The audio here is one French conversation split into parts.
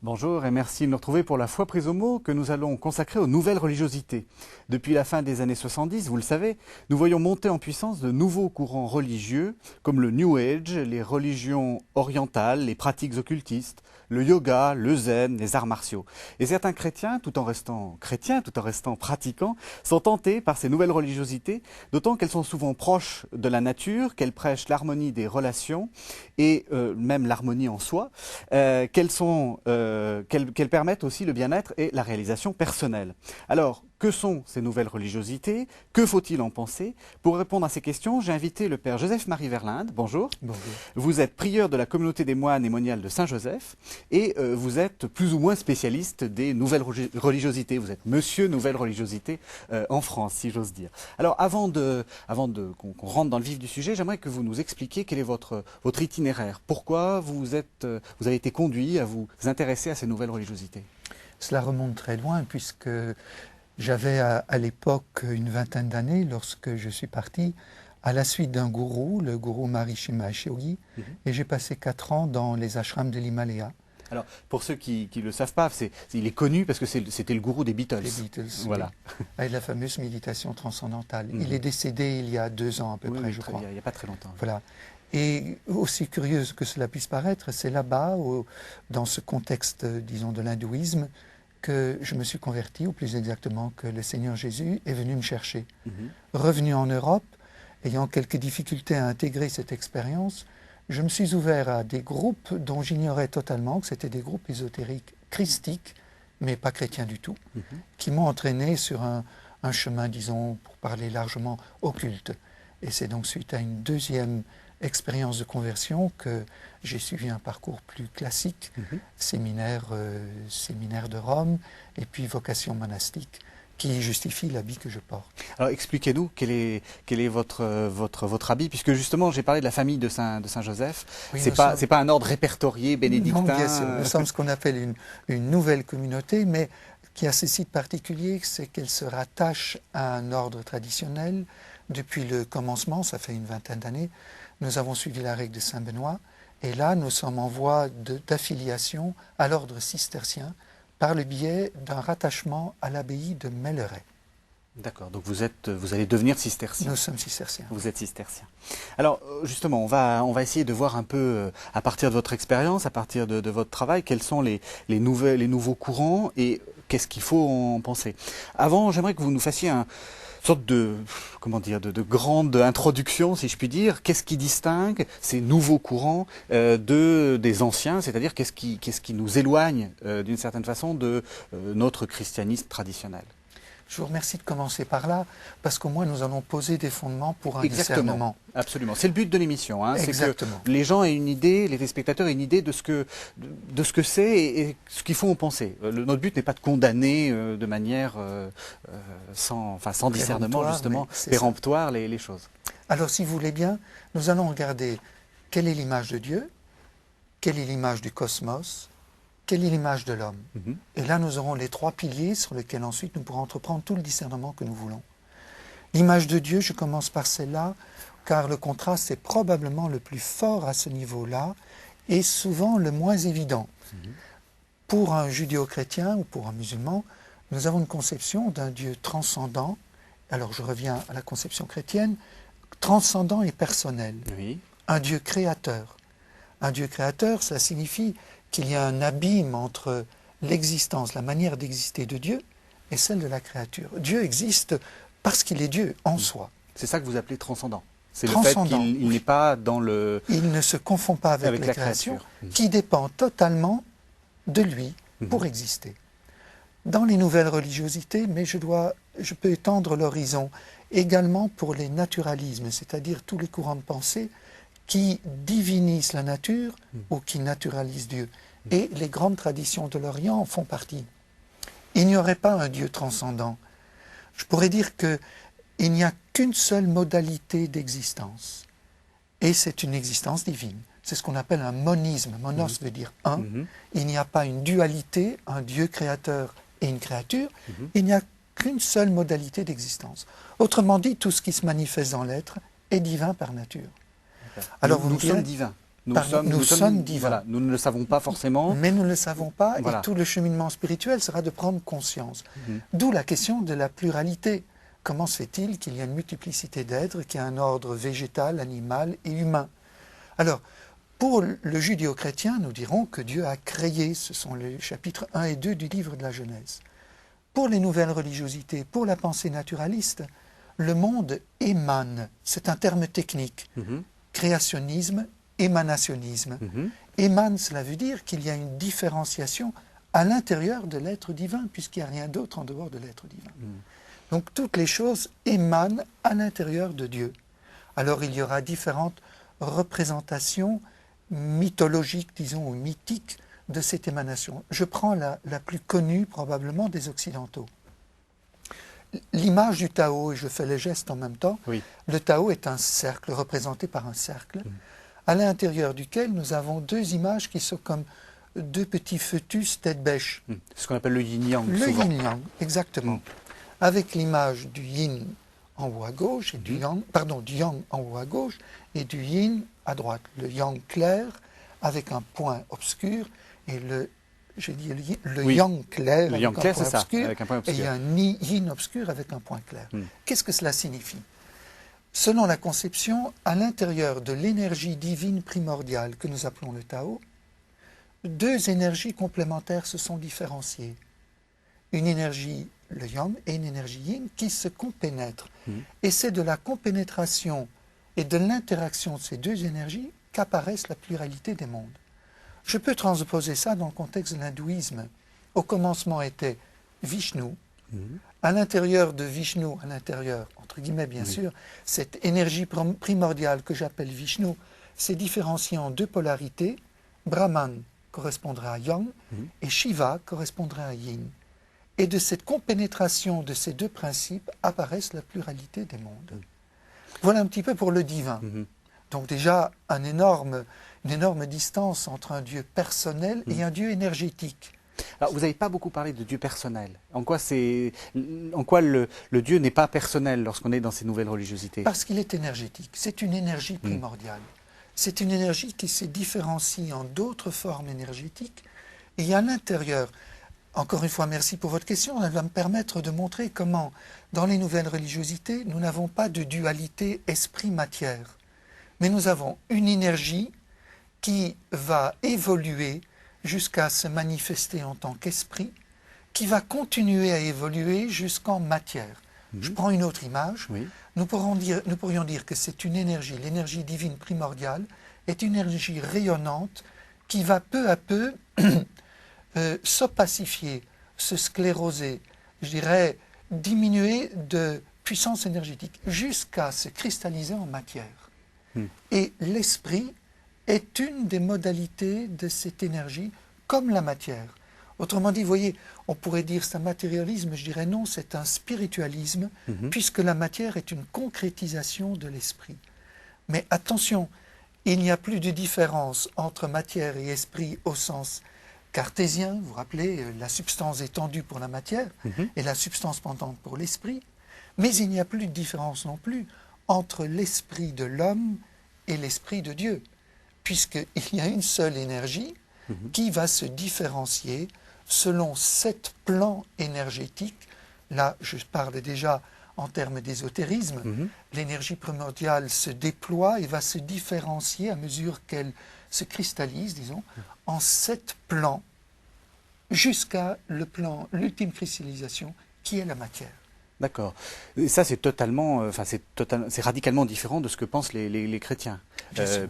Bonjour et merci de nous retrouver pour la foi prise au mot que nous allons consacrer aux nouvelles religiosités. Depuis la fin des années 70, vous le savez, nous voyons monter en puissance de nouveaux courants religieux comme le New Age, les religions orientales, les pratiques occultistes, le yoga, le zen, les arts martiaux. Et certains chrétiens, tout en restant pratiquants, sont tentés par ces nouvelles religiosités, d'autant qu'elles sont souvent proches de la nature, qu'elles prêchent l'harmonie des relations et même l'harmonie en soi, qu'elles permettent aussi le bien-être et la réalisation personnelle. Alors, que sont ces nouvelles religiosités? Que faut-il en penser? Pour répondre à ces questions, j'ai invité le père Joseph-Marie Verlinde. Bonjour. Bonjour. Vous êtes prieur de la communauté des moines et moniales de Saint-Joseph et vous êtes plus ou moins spécialiste des nouvelles religiosités. Vous êtes monsieur nouvelle religiosité en France, si j'ose dire. Alors, avant qu'on rentre dans le vif du sujet, j'aimerais que vous nous expliquiez quel est votre itinéraire. Pourquoi vous avez été conduit à vous intéresser à ces nouvelles religiosités? Cela remonte très loin puisque j'avais à l'époque une vingtaine d'années lorsque je suis parti à la suite d'un gourou, le gourou Maharishi Mahesh Yogi, et j'ai passé 4 ans dans les ashrams de l'Himalaya. Alors, pour ceux qui ne le savent pas, il est connu parce que c'était le gourou des Beatles. Les Beatles, voilà. Oui. Avec la fameuse méditation transcendantale. Il est décédé il y a 2 ans à peu près, je crois. Il n'y a pas très longtemps. Voilà. Et aussi curieuse que cela puisse paraître, c'est là-bas, dans ce contexte, disons, de l'hindouisme, que je me suis converti, ou plus exactement que le Seigneur Jésus est venu me chercher. Revenu en Europe, ayant quelques difficultés à intégrer cette expérience, je me suis ouvert à des groupes dont j'ignorais totalement que c'était des groupes ésotériques christiques, mais pas chrétiens du tout, qui m'ont entraîné sur un chemin, disons, pour parler largement, occulte. Et c'est donc suite à une deuxième expérience de conversion que j'ai suivi un parcours plus classique, séminaire de Rome et puis vocation monastique qui justifie l'habit que je porte. Alors expliquez-nous quel est votre habit, puisque justement j'ai parlé de la famille de Saint-Joseph. Oui, c'est pas un ordre répertorié bénédictin. Non, bien sûr. Nous sommes ce qu'on appelle une nouvelle communauté, mais qui a ce site particulier, c'est qu'elle se rattache à un ordre traditionnel. Depuis le commencement, ça fait une vingtaine d'années, nous avons suivi la règle de Saint-Benoît, et là nous sommes en voie d'affiliation à l'ordre cistercien par le biais d'un rattachement à l'abbaye de Melleray. D'accord, donc vous allez devenir cistercien. Nous sommes cisterciens. Vous êtes cistercien. Alors justement, on va essayer de voir un peu, à partir de votre expérience, à partir de votre travail, quels sont les nouveaux courants et qu'est-ce qu'il faut en penser. Avant, j'aimerais que vous nous fassiez une sorte de grande introduction, si je puis dire. Qu'est-ce qui distingue ces nouveaux courants des anciens, c'est-à-dire qu'est-ce qui nous éloigne d'une certaine façon de notre christianisme traditionnel? Je vous remercie de commencer par là, parce qu'au moins nous allons poser des fondements pour un discernement. Absolument. C'est le but de l'émission. Hein. C'est que les gens aient une idée, les téléspectateurs aient une idée de ce que c'est et ce qu'il faut en penser. Notre but n'est pas de condamner de manière sans discernement, justement, péremptoire les choses. Alors, si vous voulez bien, nous allons regarder quelle est l'image de Dieu, quelle est l'image du cosmos, quelle est l'image de l'homme. Et là, nous aurons les 3 piliers sur lesquels ensuite nous pourrons entreprendre tout le discernement que nous voulons. L'image de Dieu, je commence par celle-là, car le contraste est probablement le plus fort à ce niveau-là et souvent le moins évident. Pour un judéo-chrétien ou pour un musulman, nous avons une conception d'un Dieu transcendant. Alors je reviens à la conception chrétienne, transcendant et personnel. Oui. Un Dieu créateur. Un Dieu créateur, cela signifie qu'il y a un abîme entre l'existence, la manière d'exister de Dieu et celle de la créature. Dieu existe parce qu'il est Dieu en soi. C'est ça que vous appelez transcendant. C'est le fait qu'il n'est pas dans le... Il ne se confond pas avec la création, qui dépend totalement de lui pour exister. Dans les nouvelles religiosités, mais je peux étendre l'horizon également pour les naturalismes, c'est-à-dire tous les courants de pensée qui divinisent la nature ou qui naturalisent Dieu. Et les grandes traditions de l'Orient en font partie. Il n'y aurait pas un Dieu transcendant. Je pourrais dire qu'il n'y a qu'une seule modalité d'existence. Et c'est une existence divine. C'est ce qu'on appelle un monisme. Monos veut dire un. Il n'y a pas une dualité, un Dieu créateur et une créature. Il n'y a qu'une seule modalité d'existence. Autrement dit, tout ce qui se manifeste dans l'être est divin par nature. Alors nous sommes divins. Nous sommes divins. Voilà, nous ne le savons pas forcément. Mais nous ne le savons pas, Voilà. et tout le cheminement spirituel sera de prendre conscience. D'où la question de la pluralité. Comment se fait-il qu'il y a une multiplicité d'êtres, qu'il y a un ordre végétal, animal et humain? Alors, pour le judéo-chrétien, nous dirons que Dieu a créé, ce sont les chapitres 1 et 2 du livre de la Genèse. Pour les nouvelles religiosités, pour la pensée naturaliste, le monde émane, c'est un terme technique, créationnisme, émanationnisme. Émane, cela veut dire qu'il y a une différenciation à l'intérieur de l'être divin, puisqu'il n'y a rien d'autre en dehors de l'être divin. Donc toutes les choses émanent à l'intérieur de Dieu. Alors il y aura différentes représentations mythologiques, disons, ou mythiques de cette émanation. Je prends la plus connue probablement des Occidentaux. L'image du Tao, et je fais les gestes en même temps, le Tao est un cercle représenté par un cercle, à l'intérieur duquel nous avons deux images qui sont comme deux petits fœtus tête bêche. Ce qu'on appelle le yin-yang. Le souvent. yin-yang, exactement. Avec l'image du yin en haut à gauche, et du yang en haut à gauche, et du yin à droite. Le yang clair avec un point obscur, et le yang clair, Le yang clair, c'est ça, avec un point obscur. Et il y a un yin obscur avec un point clair. Qu'est-ce que cela signifie? Selon la conception, à l'intérieur de l'énergie divine primordiale que nous appelons le Tao, deux énergies complémentaires se sont différenciées. Une énergie, le yang, et une énergie yin qui se compénètrent. Et c'est de la compénétration et de l'interaction de ces deux énergies qu'apparaissent la pluralité des mondes. Je peux transposer ça dans le contexte de l'hindouisme. Au commencement était Vishnu. À l'intérieur de Vishnu, à l'intérieur, entre guillemets bien sûr, cette énergie primordiale que j'appelle Vishnu, s'est différenciée en deux polarités. Brahman correspondrait à yang et Shiva correspondrait à yin. Et de cette compénétration de ces deux principes apparaissent la pluralité des mondes. Voilà un petit peu pour le divin. Donc déjà, une énorme distance entre un Dieu personnel et un Dieu énergétique. Alors, vous n'avez pas beaucoup parlé de Dieu personnel. En quoi le Dieu n'est pas personnel lorsqu'on est dans ces nouvelles religiosités? Parce qu'il est énergétique. C'est une énergie primordiale. C'est une énergie qui se différencie en d'autres formes énergétiques. Et à l'intérieur, encore une fois, merci pour votre question, elle va me permettre de montrer comment, dans les nouvelles religiosités, nous n'avons pas de dualité esprit-matière. Mais nous avons une énergie qui va évoluer jusqu'à se manifester en tant qu'esprit, qui va continuer à évoluer jusqu'en matière. Je prends une autre image. Nous pourrions dire que c'est une énergie, l'énergie divine primordiale, est une énergie rayonnante qui va peu à peu s'opacifier, se scléroser, je dirais diminuer de puissance énergétique, jusqu'à se cristalliser en matière. Et l'esprit est une des modalités de cette énergie, comme la matière. Autrement dit, vous voyez, on pourrait dire c'est un matérialisme, je dirais non, c'est un spiritualisme, puisque la matière est une concrétisation de l'esprit. Mais attention, il n'y a plus de différence entre matière et esprit au sens cartésien. Vous vous rappelez, la substance est tendue pour la matière et la substance pendante pour l'esprit. Mais il n'y a plus de différence non plus entre l'esprit de l'homme et l'esprit de Dieu, puisqu'il y a une seule énergie qui va se différencier selon 7 plans énergétiques. Là, je parle déjà en termes d'ésotérisme. L'énergie primordiale se déploie et va se différencier à mesure qu'elle se cristallise, disons, en 7 plans, jusqu'à l'ultime cristallisation, qui est la matière. D'accord. Et ça, c'est c'est radicalement différent de ce que pensent les chrétiens,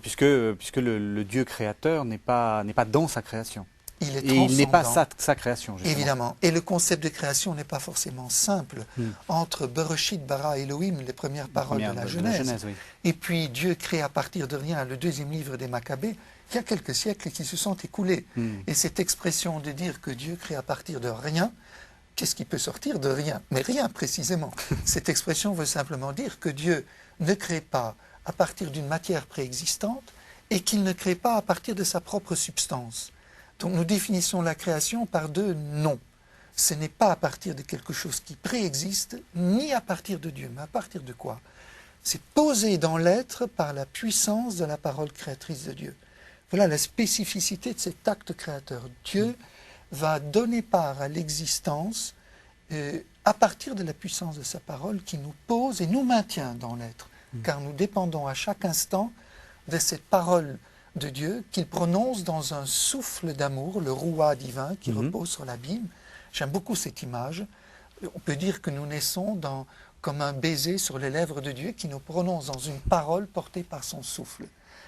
puisque le Dieu créateur n'est pas dans sa création. Il est et il n'est pas sa création, justement. Évidemment. Et le concept de création n'est pas forcément simple. Entre Bereshit, Bara, Elohim, les premières paroles de la Genèse, et puis Dieu crée à partir de rien, le deuxième livre des Maccabées, il y a quelques siècles qui se sont écoulés. Et cette expression de dire que Dieu crée à partir de rien, qu'est-ce qui peut sortir de rien? Mais rien, précisément. Cette expression veut simplement dire que Dieu ne crée pas à partir d'une matière préexistante et qu'il ne crée pas à partir de sa propre substance. Donc nous définissons la création par deux noms. Ce n'est pas à partir de quelque chose qui préexiste, ni à partir de Dieu, mais à partir de quoi? C'est posé dans l'être par la puissance de la parole créatrice de Dieu. Voilà la spécificité de cet acte créateur. Dieu va donner part à l'existence à partir de la puissance de sa parole qui nous pose et nous maintient dans l'être. Car nous dépendons à chaque instant de cette parole de Dieu qu'il prononce dans un souffle d'amour, le rouah divin qui repose sur l'abîme. J'aime beaucoup cette image. On peut dire que nous naissons comme un baiser sur les lèvres de Dieu qui nous prononce dans une parole portée par son souffle.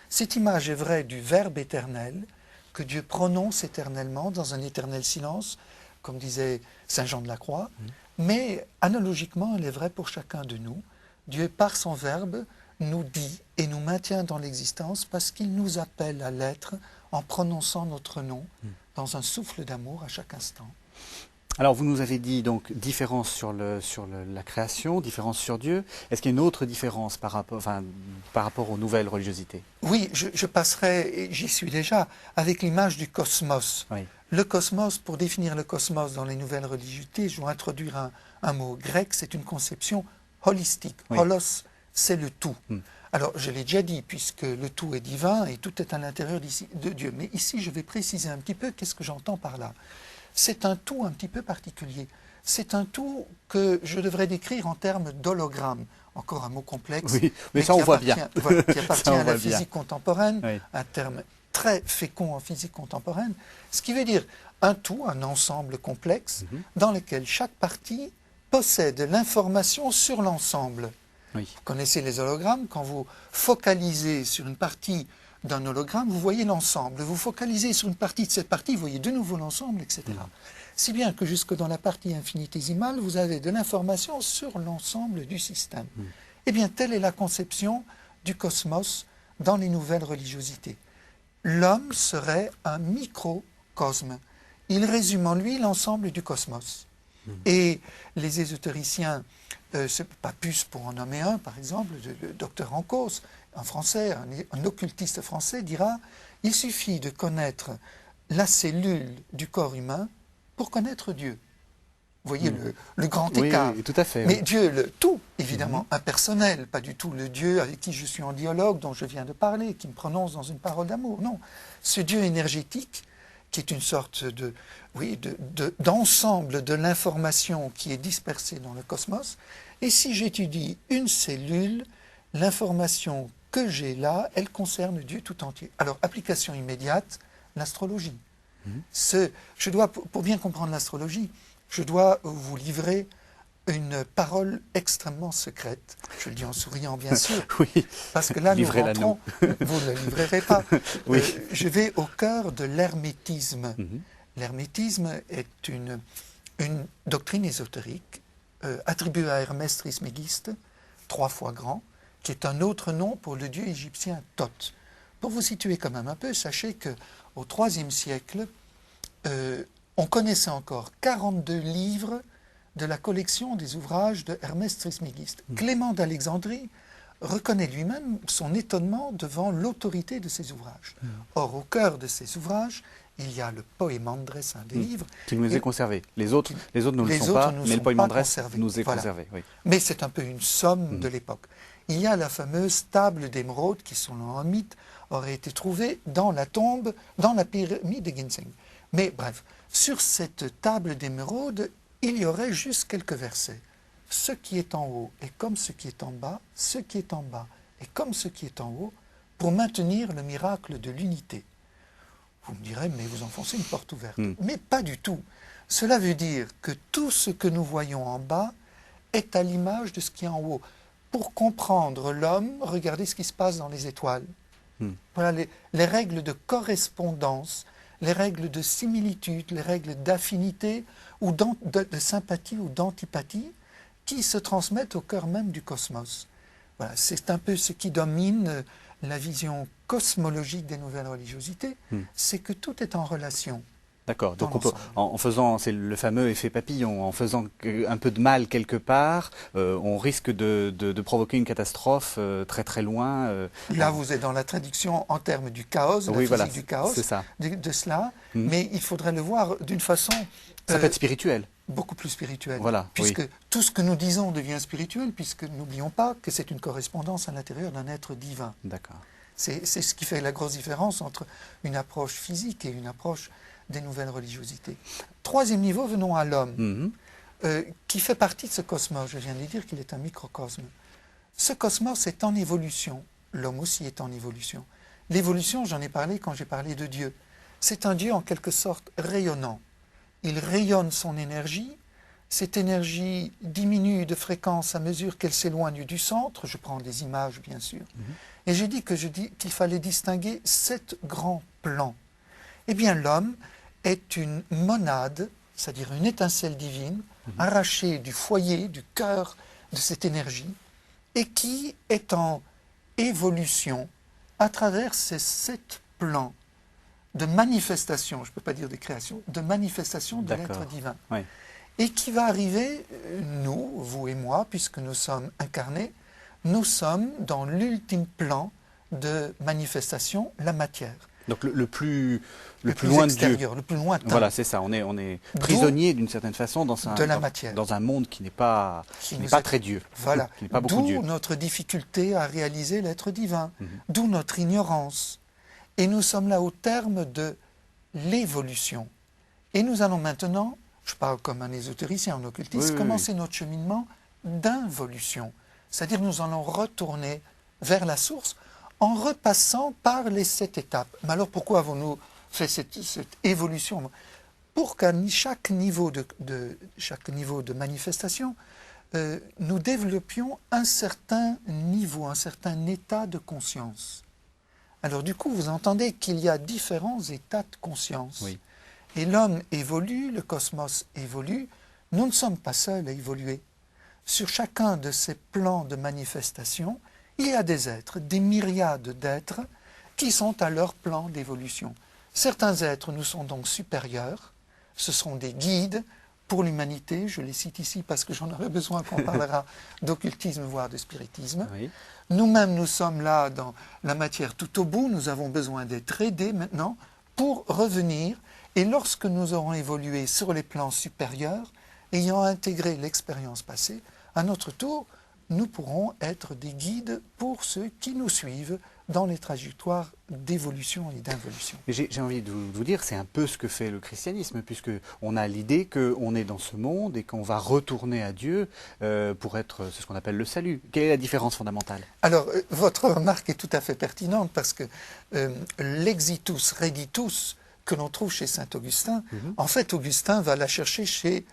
Cette image est vraie du Verbe éternel que Dieu prononce éternellement dans un éternel silence, comme disait Saint Jean de la Croix, mais analogiquement, elle est vraie pour chacun de nous. Dieu, par son Verbe, nous dit et nous maintient dans l'existence parce qu'il nous appelle à l'être en prononçant notre nom dans un souffle d'amour à chaque instant. Alors, vous nous avez dit donc différence sur la création, différence sur Dieu. Est-ce qu'il y a une autre différence par rapport aux nouvelles religiosités? Oui, je passerai, et j'y suis déjà, avec l'image du cosmos. Oui. Le cosmos, pour définir le cosmos dans les nouvelles religiosités, je vais introduire un mot grec, c'est une conception holistique. Oui. Holos, c'est le tout. Alors, je l'ai déjà dit, puisque le tout est divin et tout est à l'intérieur de Dieu. Mais ici, je vais préciser un petit peu qu'est-ce que j'entends par là. C'est un tout un petit peu particulier. C'est un tout que je devrais décrire en termes d'hologramme. Encore un mot complexe. Oui, mais ça on voit bien. Voilà, qui appartient à la physique bien. contemporaine, Oui. un terme très fécond en physique contemporaine. Ce qui veut dire un tout, un ensemble complexe, dans lequel chaque partie possède l'information sur l'ensemble. Oui. Vous connaissez les hologrammes, quand vous focalisez sur une partie d'un hologramme, vous voyez l'ensemble. Vous focalisez sur une partie de cette partie, vous voyez de nouveau l'ensemble, etc. Si bien que jusque dans la partie infinitésimale, vous avez de l'information sur l'ensemble du système. Eh bien, telle est la conception du cosmos dans les nouvelles religiosités. L'homme serait un microcosme. Il résume en lui l'ensemble du cosmos. Et les ésotériciens, Papus pour en nommer un, par exemple, le docteur Ancos, un Français, un occultiste français, dira « Il suffit de connaître la cellule du corps humain pour connaître Dieu ». Vous voyez le grand écart. Oui, tout à fait. Mais Dieu, le tout, évidemment, impersonnel, pas du tout le Dieu avec qui je suis en dialogue, dont je viens de parler, qui me prononce dans une parole d'amour. Non, ce Dieu énergétique, qui est une sorte d'ensemble de l'information qui est dispersée dans le cosmos. Et si j'étudie une cellule, l'information que j'ai là, elle concerne Dieu tout entier. Alors, application immédiate, l'astrologie. Pour bien comprendre l'astrologie, je dois vous livrer une parole extrêmement secrète. Je le dis en souriant, bien sûr. Oui. Parce que là, nous rentrons, vous ne le livrerez pas. Oui. Je vais au cœur de l'hermétisme. L'hermétisme est une doctrine ésotérique attribuée à Hermès Trismégiste, 3 fois grand, qui est un autre nom pour le dieu égyptien Thoth. Pour vous situer quand même un peu, sachez qu'au IIIe siècle, on connaissait encore 42 livres de la collection des ouvrages de Hermès Trismégiste. Clément d'Alexandrie reconnaît lui-même son étonnement devant l'autorité de ces ouvrages. Or, au cœur de ces ouvrages, il y a le Poémandres, un des livres. Qui nous est conservé. Les autres ne le sont pas, mais le Poémandres nous est conservé. Oui. Mais c'est un peu une somme de l'époque. Il y a la fameuse table d'émeraude qui, selon un mythe, aurait été trouvée dans la tombe, dans la pyramide de Ginseng. Mais bref, sur cette table d'émeraude, il y aurait juste quelques versets. Ce qui est en haut est comme ce qui est en bas, ce qui est en bas est comme ce qui est en haut, pour maintenir le miracle de l'unité. Vous me direz, mais vous enfoncez une porte ouverte. Mais pas du tout. Cela veut dire que tout ce que nous voyons en bas est à l'image de ce qui est en haut. Pour comprendre l'homme, regardez ce qui se passe dans les étoiles. Voilà les règles de correspondance, les règles de similitude, les règles d'affinité ou de sympathie ou d'antipathie qui se transmettent au cœur même du cosmos. Voilà, c'est un peu ce qui domine la vision cosmologique des nouvelles religiosités, c'est que tout est en relation. D'accord, donc en faisant, c'est le fameux effet papillon, en faisant un peu de mal quelque part, on risque de provoquer une catastrophe très très loin. Là, vous êtes dans la traduction en termes du chaos, de la physique du chaos, ça. De cela, mais il faudrait le voir d'une façon... Ça peut être spirituel. Beaucoup plus spirituel. Voilà, puisque tout ce que nous disons devient spirituel, puisque n'oublions pas que c'est une correspondance à l'intérieur d'un être divin. D'accord. C'est ce qui fait la grosse différence entre une approche physique et une approche des nouvelles religiosités. Troisième niveau, venons à l'homme, qui fait partie de ce cosmos. Je viens de dire qu'il est un microcosme. Ce cosmos est en évolution. L'homme aussi est en évolution. L'évolution, j'en ai parlé quand j'ai parlé de Dieu. C'est un Dieu en quelque sorte rayonnant. Il rayonne son énergie. Cette énergie diminue de fréquence à mesure qu'elle s'éloigne du centre. Je prends des images, bien sûr. Et j'ai dit qu'il fallait distinguer 7 grands plans. Eh bien, l'homme est une monade, c'est-à-dire une étincelle divine, arrachée du foyer, du cœur de cette énergie, et qui est en évolution à travers ces 7 plans de manifestation, je ne peux pas dire de création, de manifestation de l'être divin. Oui. Et qui va arriver, nous, vous et moi, puisque nous sommes incarnés, nous sommes dans l'ultime plan de manifestation, la matière. Donc le plus loin de Dieu. Le plus lointain. Voilà, c'est ça. On est prisonnier d'une certaine façon dans un monde qui n'est pas très Dieu. Voilà. Qui n'est pas beaucoup Dieu. D'où notre difficulté à réaliser l'être divin. D'où notre ignorance. Et nous sommes là au terme de l'évolution. Et nous allons maintenant, je parle comme un ésotéricien, un occultiste, commencer notre cheminement d'involution. C'est-à-dire nous allons retourner vers la source en repassant par les 7 étapes. Mais alors pourquoi avons-nous fait cette évolution? Pour qu'à chaque niveau de manifestation, nous développions un certain niveau, un certain état de conscience. Alors du coup, vous entendez qu'il y a différents états de conscience. Oui. Et l'homme évolue, le cosmos évolue. Nous ne sommes pas seuls à évoluer. Sur chacun de ces plans de manifestation, il y a des êtres, des myriades d'êtres qui sont à leur plan d'évolution. Certains êtres nous sont donc supérieurs, ce sont des guides pour l'humanité, je les cite ici parce que j'en aurai besoin quand on parlera d'occultisme, voire de spiritisme. Oui. Nous-mêmes, nous sommes là dans la matière tout au bout, nous avons besoin d'être aidés maintenant pour revenir, et lorsque nous aurons évolué sur les plans supérieurs, ayant intégré l'expérience passée, à notre tour, nous pourrons être des guides pour ceux qui nous suivent dans les trajectoires d'évolution et d'involution. J'ai envie de vous dire, c'est un peu ce que fait le christianisme, puisqu'on a l'idée qu'on est dans ce monde et qu'on va retourner à Dieu pour être ce qu'on appelle le salut. Quelle est la différence fondamentale? Alors, votre remarque est tout à fait pertinente parce que l'exitus reditus que l'on trouve chez saint Augustin, en fait, Augustin va la chercher chez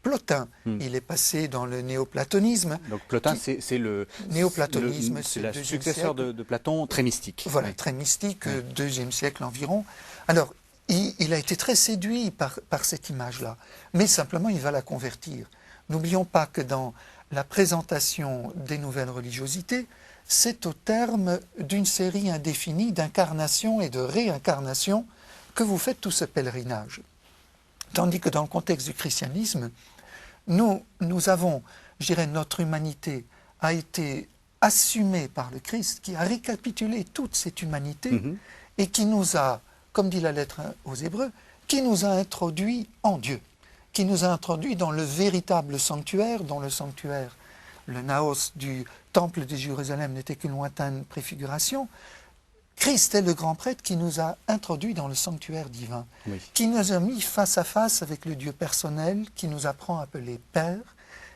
Plotin. Il est passé dans le néoplatonisme. Donc Plotin, c'est le néoplatonisme, c'est le successeur de Platon, très mystique. Voilà, oui. Très mystique, 2e siècle environ. Alors, il a été très séduit par cette image-là, mais simplement il va la convertir. N'oublions pas que dans la présentation des nouvelles religiosités, c'est au terme d'une série indéfinie d'incarnations et de réincarnations que vous faites tout ce pèlerinage. Tandis que dans le contexte du christianisme, nous avons, je dirais, notre humanité a été assumée par le Christ, qui a récapitulé toute cette humanité et qui nous a, comme dit la lettre aux Hébreux, qui nous a introduits en Dieu, qui nous a introduits dans le véritable sanctuaire, dont le sanctuaire, le naos du temple de Jérusalem n'était qu'une lointaine préfiguration. Christ est le grand prêtre qui nous a introduits dans le sanctuaire divin, qui nous a mis face à face avec le Dieu personnel, qui nous apprend à appeler Père,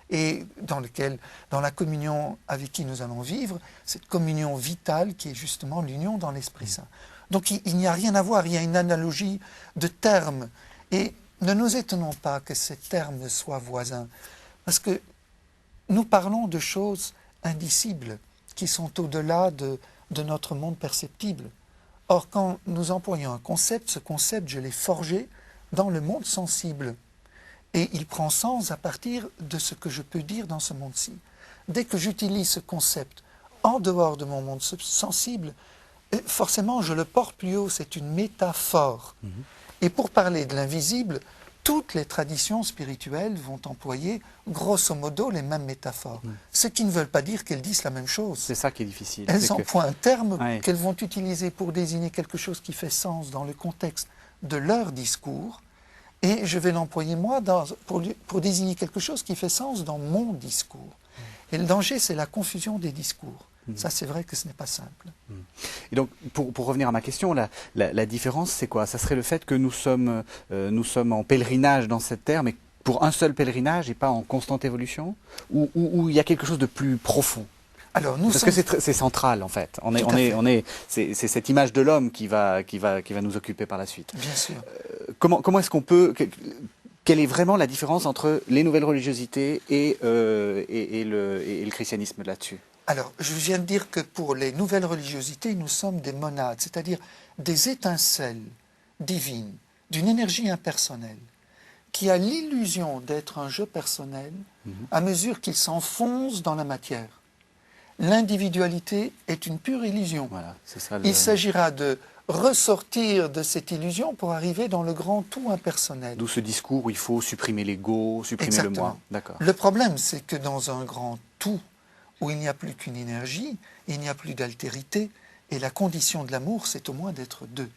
et dans la communion avec qui nous allons vivre, cette communion vitale qui est justement l'union dans l'Esprit Saint. Donc il n'y a rien à voir, il y a une analogie de termes, et ne nous étonnons pas que ces termes soient voisins, parce que nous parlons de choses indicibles, qui sont au-delà de notre monde perceptible. Or, quand nous employons un concept, ce concept, je l'ai forgé dans le monde sensible. Et il prend sens à partir de ce que je peux dire dans ce monde-ci. Dès que j'utilise ce concept en dehors de mon monde sensible, forcément, je le porte plus haut, c'est une métaphore. Et pour parler de l'invisible, toutes les traditions spirituelles vont employer grosso modo les mêmes métaphores. Ce qui ne veut pas dire qu'elles disent la même chose. C'est ça qui est difficile. Elles emploient un terme qu'elles vont utiliser pour désigner quelque chose qui fait sens dans le contexte de leur discours, et je vais l'employer moi pour désigner quelque chose qui fait sens dans mon discours. Et le danger, c'est la confusion des discours. Ça, c'est vrai que ce n'est pas simple. Et donc, pour revenir à ma question, la différence, c'est quoi? Ça serait le fait que nous sommes en pèlerinage dans cette terre, mais pour un seul pèlerinage et pas en constante évolution? Ou il y a quelque chose de plus profond? Alors, Parce que c'est central, en fait. C'est cette image de l'homme qui va nous occuper par la suite. Bien sûr. Comment est-ce qu'on peut... Quelle est vraiment la différence entre les nouvelles religiosités et le christianisme là-dessus? Alors, je viens de dire que pour les nouvelles religiosités, nous sommes des monades, c'est-à-dire des étincelles divines, d'une énergie impersonnelle, qui a l'illusion d'être un jeu personnel à mesure qu'il s'enfonce dans la matière. L'individualité est une pure illusion. Voilà, c'est ça. Il s'agira de ressortir de cette illusion pour arriver dans le grand tout impersonnel. D'où ce discours où il faut supprimer l'ego, supprimer le moi. D'accord. Le problème, c'est que dans un grand tout, où il n'y a plus qu'une énergie, il n'y a plus d'altérité, et la condition de l'amour, c'est au moins d'être deux.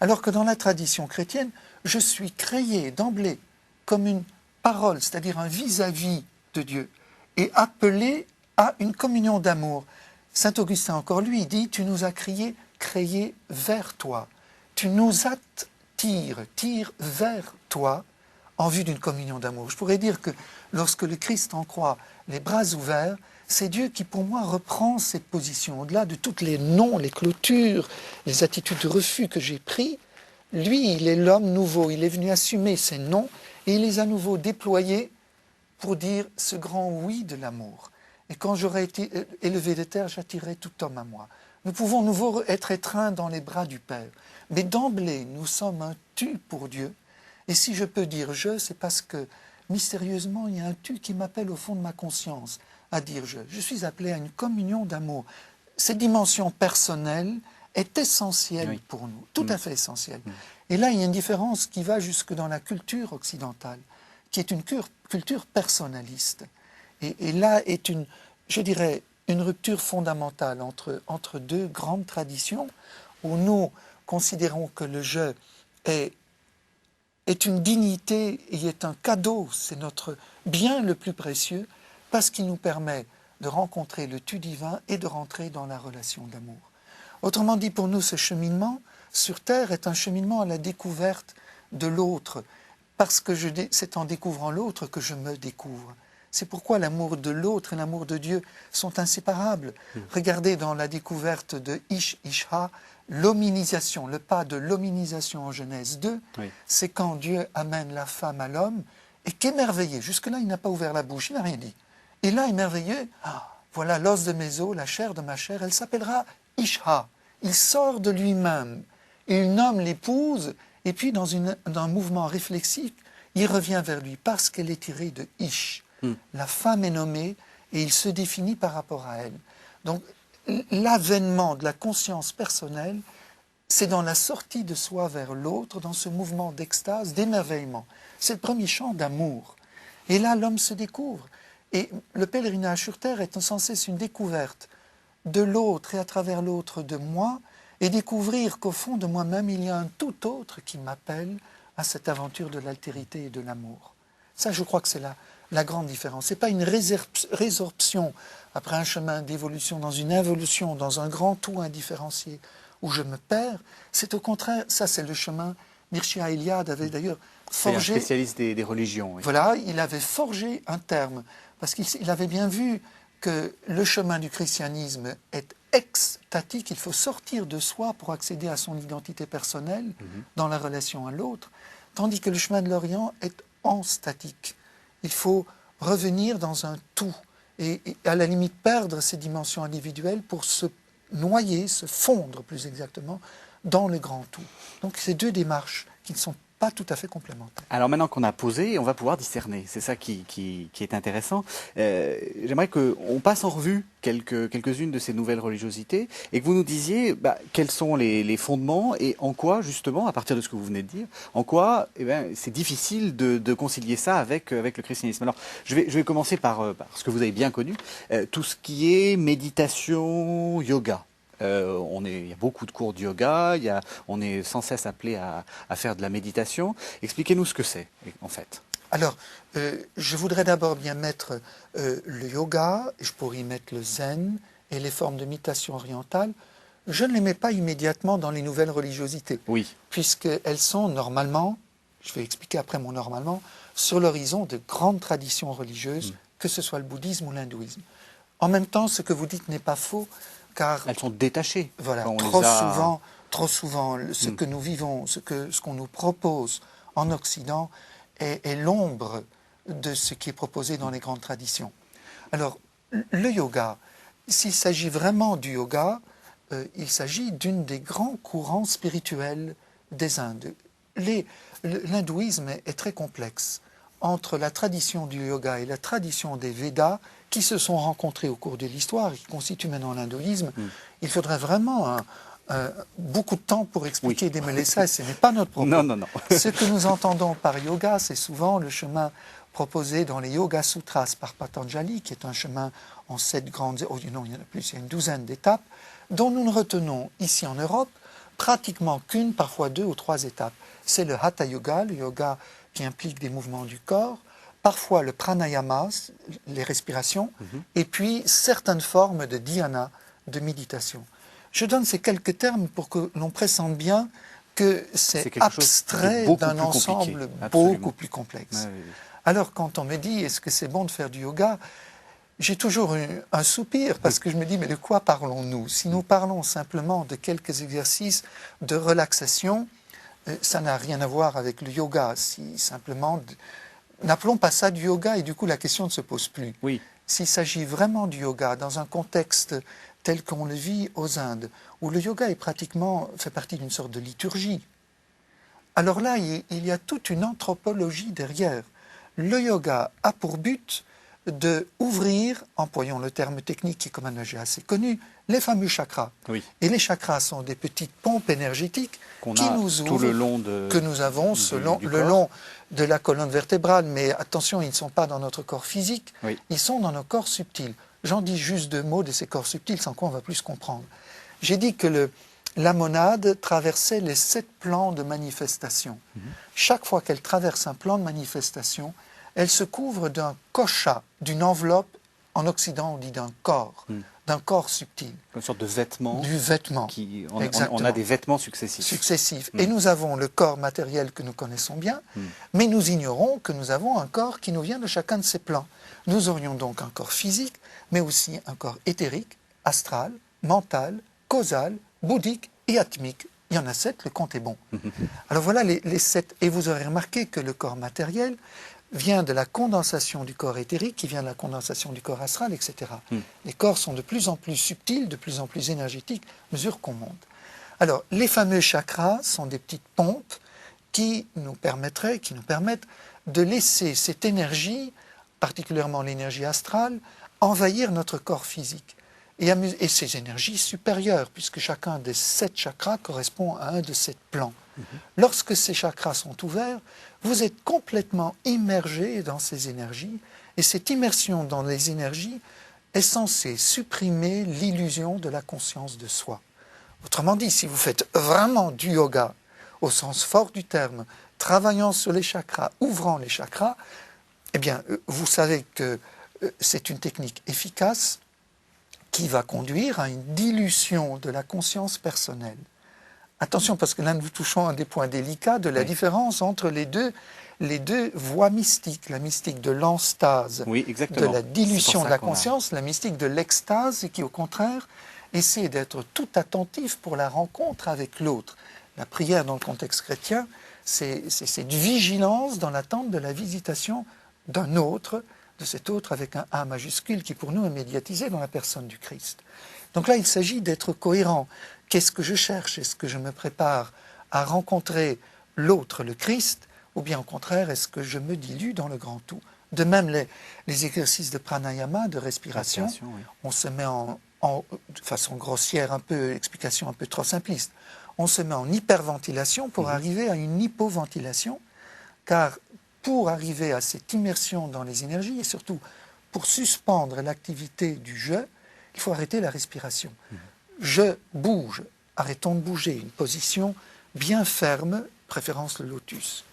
Alors que dans la tradition chrétienne, je suis créé d'emblée comme une parole, c'est-à-dire un vis-à-vis de Dieu, et appelé à une communion d'amour. Saint Augustin encore, lui, dit, tu nous as créés vers toi. Tu nous tires vers toi en vue d'une communion d'amour. Je pourrais dire que lorsque le Christ en croix, les bras ouverts, c'est Dieu qui, pour moi, reprend cette position. Au-delà de toutes les noms, les clôtures, les attitudes de refus que j'ai pris, lui, il est l'homme nouveau. Il est venu assumer ces noms et il les a nouveau déployés pour dire ce grand oui de l'amour. Et quand j'aurai été élevé de terre, j'attirerai tout homme à moi. Nous pouvons nouveau être étreints dans les bras du Père. Mais d'emblée, nous sommes un tu pour Dieu. Et si je peux dire je, c'est parce que mystérieusement, il y a un tu qui m'appelle au fond de ma conscience à dire je. Je suis appelé à une communion d'amour. Cette dimension personnelle est essentielle pour nous, tout à fait essentielle. Et là, il y a une différence qui va jusque dans la culture occidentale, qui est une culture personnaliste. Et là est je dirais, une rupture fondamentale entre deux grandes traditions où nous considérons que le je est une dignité et est un cadeau, c'est notre bien le plus précieux parce qu'il nous permet de rencontrer le tu divin et de rentrer dans la relation d'amour. Autrement dit, pour nous, ce cheminement sur Terre est un cheminement à la découverte de l'autre, parce que c'est en découvrant l'autre que je me découvre. C'est pourquoi l'amour de l'autre et l'amour de Dieu sont inséparables. Regardez dans la découverte de Isha, l'hominisation, le pas de l'hominisation en Genèse 2, c'est quand Dieu amène la femme à l'homme et qu'émerveillé, jusque-là il n'a pas ouvert la bouche, il n'a rien dit. Et là, émerveillé, voilà l'os de mes os, la chair de ma chair, elle s'appellera Isha. Il sort de lui-même et il nomme l'épouse et puis dans un mouvement réflexif, il revient vers lui parce qu'elle est tirée de Ish. La femme est nommée et il se définit par rapport à elle. Donc l'avènement de la conscience personnelle, c'est dans la sortie de soi vers l'autre, dans ce mouvement d'extase, d'émerveillement. C'est le premier chant d'amour. Et là, l'homme se découvre. Et le pèlerinage sur Terre est sans cesse une découverte de l'autre et à travers l'autre de moi, et découvrir qu'au fond de moi-même, il y a un tout autre qui m'appelle à cette aventure de l'altérité et de l'amour. Ça, je crois que c'est la grande différence. Ce n'est pas une résorption après un chemin d'évolution dans une involution, dans un grand tout indifférencié où je me perds. C'est au contraire, ça c'est le chemin. Mircea Eliade avait d'ailleurs forgé... C'est un spécialiste des religions. Oui. Voilà, il avait forgé un terme, parce qu'il avait bien vu que le chemin du christianisme est extatique, il faut sortir de soi pour accéder à son identité personnelle dans la relation à l'autre, tandis que le chemin de l'Orient est enstatique. Il faut revenir dans un tout et à la limite perdre ses dimensions individuelles pour se noyer, se fondre plus exactement dans le grand tout. Donc c'est deux démarches qui ne sont pas tout à fait complémentaires. Alors maintenant qu'on a posé, on va pouvoir discerner. C'est ça qui est intéressant. J'aimerais qu'on passe en revue quelques-unes de ces nouvelles religiosités et que vous nous disiez quels sont les fondements et en quoi, justement, à partir de ce que vous venez de dire, en quoi c'est difficile de concilier ça avec le christianisme. Alors, je vais commencer par ce que vous avez bien connu, tout ce qui est méditation, yoga. Il y a beaucoup de cours de yoga, on est sans cesse appelé à faire de la méditation. Expliquez-nous ce que c'est, en fait. Alors, je voudrais d'abord bien mettre le yoga, je pourrais y mettre le zen et les formes de méditation orientale, je ne les mets pas immédiatement dans les nouvelles religiosités. Oui. Puisqu'elles sont normalement, je vais expliquer après mon normalement, sur l'horizon de grandes traditions religieuses, que ce soit le bouddhisme ou l'hindouisme. En même temps, ce que vous dites n'est pas faux, car Elles sont détachées. voilà, Quand on trop les a- souvent, ce que nous vivons, ce qu'on nous propose en Occident est l'ombre de ce qui est proposé dans les grandes traditions. Alors, le yoga, s'il s'agit vraiment du yoga, il s'agit d'une des grands courants spirituels des Indes. L'hindouisme est très complexe. Entre la tradition du yoga et la tradition des Védas, qui se sont rencontrés au cours de l'histoire et qui constituent maintenant l'hindouisme, il faudrait vraiment beaucoup de temps pour expliquer et démêler ça, et ce n'est pas notre propos. Non, non, non. Ce que nous entendons par yoga, c'est souvent le chemin proposé dans les Yoga Sutras par Patanjali, qui est un chemin en 7 grandes... Oh non, il y en a plus, il y a une douzaine d'étapes, dont nous ne retenons ici en Europe pratiquement qu'une, parfois 2 ou 3 étapes. C'est le Hatha Yoga, le yoga qui implique des mouvements du corps, parfois le pranayama, les respirations, et puis certaines formes de dhyana, de méditation. Je donne ces quelques termes pour que l'on pressente bien que c'est abstrait d'un ensemble beaucoup plus complexe. Oui. Alors quand on me dit, est-ce que c'est bon de faire du yoga, j'ai toujours un soupir, parce que je me dis, mais de quoi parlons-nous? Si nous parlons simplement de quelques exercices de relaxation, ça n'a rien à voir avec le yoga. Si simplement, n'appelons pas ça du yoga, et du coup la question ne se pose plus. Oui. S'il s'agit vraiment du yoga dans un contexte tel qu'on le vit aux Indes, où le yoga fait partie d'une sorte de liturgie, alors là, il y a toute une anthropologie derrière. Le yoga a pour but de ouvrir, employons le terme technique qui est comme un objet assez connu, les fameux chakras. Oui. Et les chakras sont des petites pompes énergétiques qui nous ouvrent, tout le long que nous avons le long de la colonne vertébrale. Mais attention, ils ne sont pas dans notre corps physique, Oui. ils sont dans nos corps subtils. J'en dis juste 2 mots de ces corps subtils, sans quoi on va plus comprendre. J'ai dit que la monade traversait les 7 plans de manifestation. Chaque fois qu'elle traverse un plan de manifestation, elle se couvre d'un kosha, d'une enveloppe, en Occident on dit d'un corps subtil. Une sorte de vêtement. Du vêtement. On a des vêtements successifs. Et nous avons le corps matériel que nous connaissons bien, mais nous ignorons que nous avons un corps qui nous vient de chacun de ces plans. Nous aurions donc un corps physique, mais aussi un corps éthérique, astral, mental, causal, bouddhique et atmique. Il y en a 7, le compte est bon. Alors voilà les 7. Et vous aurez remarqué que le corps matériel vient de la condensation du corps éthérique, qui vient de la condensation du corps astral, etc. Les corps sont de plus en plus subtils, de plus en plus énergétiques, à mesure qu'on monte. Alors, les fameux chakras sont des petites pompes qui nous permettent de laisser cette énergie, particulièrement l'énergie astrale, envahir notre corps physique. Et ces énergies supérieures, puisque chacun des 7 chakras correspond à un de 7 plans. Lorsque ces chakras sont ouverts, vous êtes complètement immergé dans ces énergies, et cette immersion dans les énergies est censée supprimer l'illusion de la conscience de soi. Autrement dit, si vous faites vraiment du yoga, au sens fort du terme, travaillant sur les chakras, ouvrant les chakras, eh bien, vous savez que c'est une technique efficace qui va conduire à une dilution de la conscience personnelle. Attention, parce que là, nous touchons à un des points délicats de la différence entre les deux voies mystiques. La mystique de l'enstase, de la dilution de la conscience, la mystique de l'extase, qui, au contraire, essaie d'être tout attentif pour la rencontre avec l'autre. La prière, dans le contexte chrétien, c'est cette vigilance dans l'attente de la visitation d'un autre, de cet autre avec un A majuscule, qui pour nous est médiatisé dans la personne du Christ. Donc là, il s'agit d'être cohérent. Qu'est-ce que je cherche? Est-ce que je me prépare à rencontrer l'autre, le Christ, ou bien au contraire, est-ce que je me dilue dans le grand tout? De même, les exercices de pranayama, de respiration, on se met de façon grossière, explication un peu trop simpliste, on se met en hyperventilation pour arriver à une hypoventilation, car pour arriver à cette immersion dans les énergies, et surtout pour suspendre l'activité du je, il faut arrêter la respiration. Je bouge, arrêtons de bouger, une position bien ferme, préférence le lotus.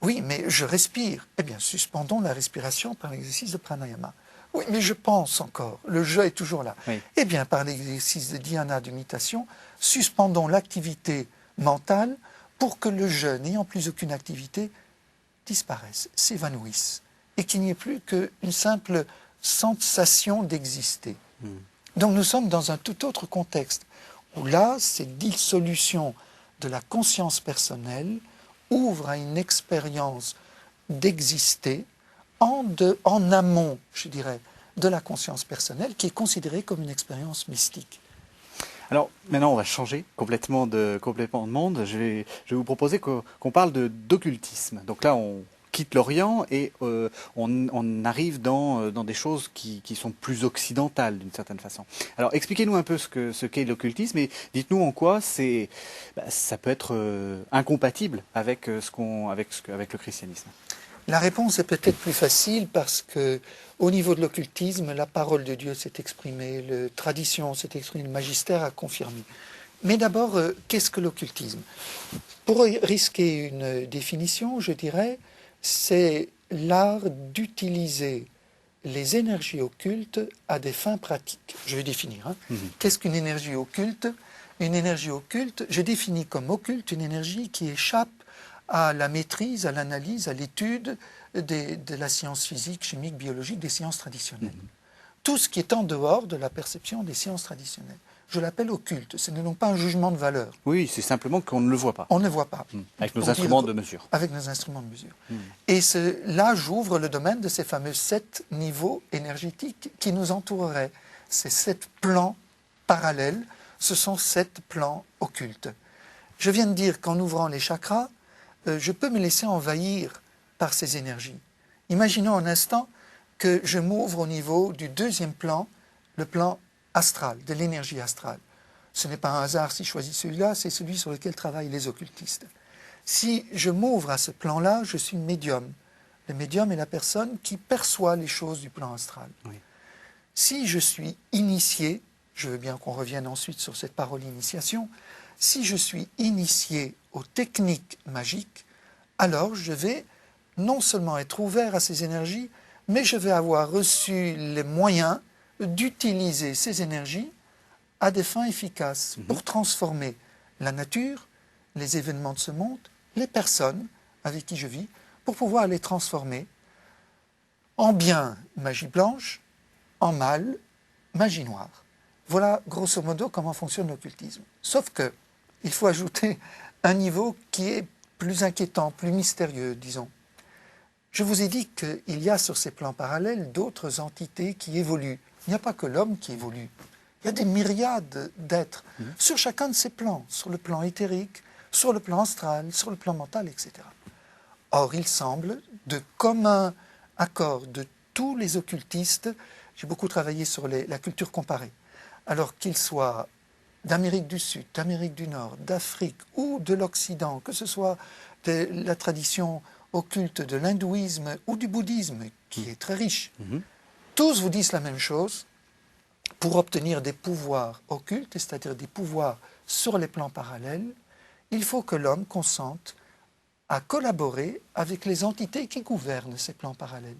Oui, mais je respire. Eh bien, suspendons la respiration par l'exercice de pranayama. Oui, mais je pense encore. Le jeu est toujours là. Oui. Eh bien, par l'exercice de dhyana, d'imitation, suspendons l'activité mentale pour que le jeu, n'ayant plus aucune activité, disparaisse, s'évanouisse, et qu'il n'y ait plus qu'une simple sensation d'exister. Donc nous sommes dans un tout autre contexte, où là, cette dissolution de la conscience personnelle ouvre à une expérience d'exister en amont, je dirais, de la conscience personnelle, qui est considérée comme une expérience mystique. Alors maintenant, on va changer complètement de monde. Je vais vous proposer qu'on parle d'occultisme. Donc là, on quitte l'Orient et on arrive dans des choses qui sont plus occidentales d'une certaine façon. Alors expliquez-nous un peu ce qu'est l'occultisme et dites-nous en quoi ça peut être incompatible avec le christianisme. La réponse est peut-être plus facile parce que, au niveau de l'occultisme, la parole de Dieu s'est exprimée, la tradition s'est exprimée, le magistère a confirmé. Mais d'abord, qu'est-ce que l'occultisme? Pour risquer une définition, je dirais, c'est l'art d'utiliser les énergies occultes à des fins pratiques. Je vais définir. Qu'est-ce qu'une énergie occulte? Une énergie occulte, je définis comme occulte une énergie qui échappe à la maîtrise, à l'analyse, à l'étude de la science physique, chimique, biologique, des sciences traditionnelles. Tout ce qui est en dehors de la perception des sciences traditionnelles. Je l'appelle occulte. Ce n'est donc pas un jugement de valeur. Oui, c'est simplement qu'on ne le voit pas. On ne le voit pas. Avec nos instruments de mesure. Avec nos instruments de mesure. Et là, j'ouvre le domaine de ces fameux 7 niveaux énergétiques qui nous entoureraient. Ces 7 plans parallèles, ce sont 7 plans occultes. Je viens de dire qu'en ouvrant les chakras, je peux me laisser envahir par ces énergies. Imaginons un instant que je m'ouvre au niveau du 2e plan, le plan astral, de l'énergie astrale. Ce n'est pas un hasard si je choisis celui-là, c'est celui sur lequel travaillent les occultistes. Si je m'ouvre à ce plan-là, je suis médium. Le médium est la personne qui perçoit les choses du plan astral. Oui. Si je suis initié, je veux bien qu'on revienne ensuite sur cette parole initiation, si je suis initié aux techniques magiques, alors je vais non seulement être ouvert à ces énergies, mais je vais avoir reçu les moyens d'utiliser ces énergies à des fins efficaces pour transformer la nature, les événements de ce monde, les personnes avec qui je vis, pour pouvoir les transformer en bien, magie blanche, en mal, magie noire. Voilà grosso modo comment fonctionne l'occultisme. Sauf que il faut ajouter un niveau qui est plus inquiétant, plus mystérieux, disons. Je vous ai dit qu'il y a sur ces plans parallèles d'autres entités qui évoluent. Il n'y a pas que l'homme qui évolue. Il y a des myriades d'êtres sur chacun de ces plans, sur le plan éthérique, sur le plan astral, sur le plan mental, etc. Or, il semble, de commun accord de tous les occultistes, j'ai beaucoup travaillé sur la culture comparée, alors qu'ils soient d'Amérique du Sud, d'Amérique du Nord, d'Afrique ou de l'Occident, que ce soit de la tradition occulte de l'hindouisme ou du bouddhisme, qui est très riche, tous vous disent la même chose. Pour obtenir des pouvoirs occultes, c'est-à-dire des pouvoirs sur les plans parallèles, il faut que l'homme consente à collaborer avec les entités qui gouvernent ces plans parallèles.